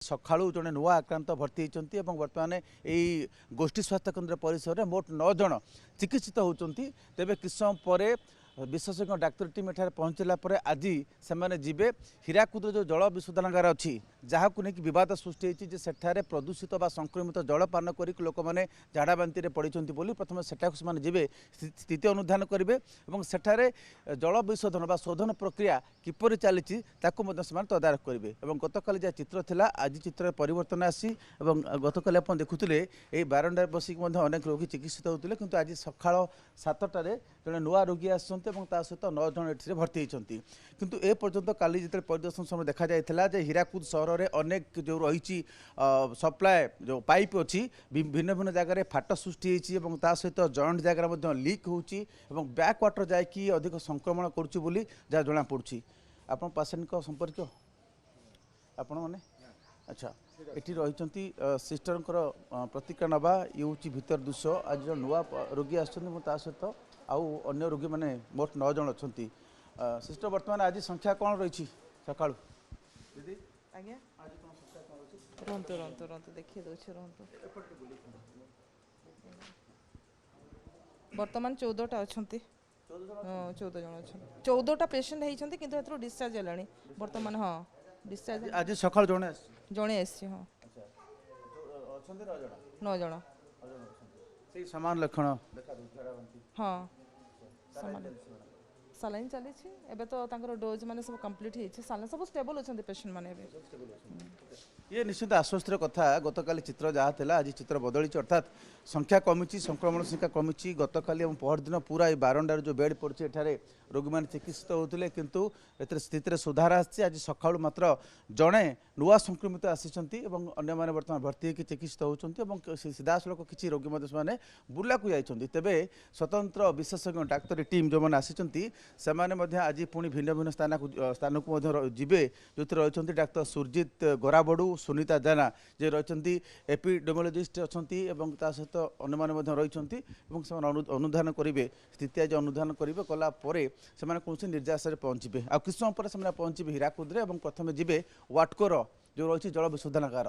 सकाळू जड़े नुआ आक्रांत भर्ती होती बर्तमान यही गोष्ठी स्वास्थ्य केन्द्र परिसर में मोट 9 जन चिकित्सित होती तेज किछ समय पर विशेषज्ञ डाक्तर टीम एठार पहुँचला आज से जीवे हीराकुद जो जल विशोधनागार अच्छी जहाँ को लेकिन बद सृष्टि होती सेठारे प्रदूषित व संक्रमित जल पान कर लोक मैंने झाड़ा बांति पड़ते प्रथम सेटा से जीवे स्थिति अनुधान करेंगे और सेठारे जल विशोधन व शोधन प्रक्रिया किपर चली तदारख करेंगे और गतकाली जहाँ चित्र था आज चित्र परिवर्तन आसी गतकाली आप देखुले ये बारंडार बसिक अनेक रोगी चिकित्सित होते किंतु आज सका 7टार जड़े नुआ रोगी आसते सहित 9 जन ये भर्ती होती किंतु ए पर्यंत काली जो परिदर्शन समय देखा जाता है हीराकुद सहर में अनेक जो रही सप्लाए जो पाइप अच्छी भिन्न भिन्न जगह फाट सृष्टि होता सहित जॉइंट जगह लीक होची बैक वाटर जाकि अधिक संक्रमण करुँच जहाँ जना पड़ी आप पेसेंट संपर्क आपण मैंने अच्छा ये रही सिस्टर प्रतिक्रिया नवा ये हूँ भीतर दृश्य आज जो नुआ रोगी आसता सहित आउ अन्य रोगी मैंने मोट 9 जन अच्छा सिस्टर वर्तमान आज संख्या कौन रही सका दीदी आज्ञा आज कौन संख्या कौन रही रहतु रहतु रहतु देखिए दौर रहतु बर्तमान 14टा अच्छा 14 जन अच्छा 14टा पेसेंट होती कि डिस्चार्ज है बर्तमान हाँ डिस्चार्ज आज सका जड़े आसी हाँ 9 जन सामान लक्षण हाँ सालाइन चली एबे तो तांकर डोज माने सब कंप्लीट होइछे सालाइन सब स्टेबल अछंती पेशेंट माने एबे ये निश्चित आश्वस्तर कथा गतकाली चित्र जहाँ था आज चित्र बदली अर्थात संख्या कमी संक्रमण संख्या कमी गतकाली पहर दिन पूरा ये बारंडार जो बेड पड़ी एठारे रोगी मैंने चिकित्सित होते किंतु स्थिति सुधार आज सका मात्र जड़े नुआ संक्रमित आसी अन्य मैंने बर्तमान भर्ती होकर चिकित्सित होती सीधा सड़क किसी रोगी मैंने बुला को जाइए तेरे स्वतंत्र विशेषज्ञ डाक्तरी टीम जो मैंने आसी आज पुणी भिन्न भिन्न स्थान को जीवे जो रही डाक्तर सुरजित गोराबड़ू सुनीता जाना जे रही एपिडेमोलॉजिस्ट अच्छा सहित अन्य मैंने रही अनुधान करेंगे स्थिति आज अनुधान करेंगे कलापर से कौन निर्यास पहुँचे आ किस समय पर पहुँचे हीराकुद प्रथम जीवे वाटकोर जो रही जल विशोधनागार।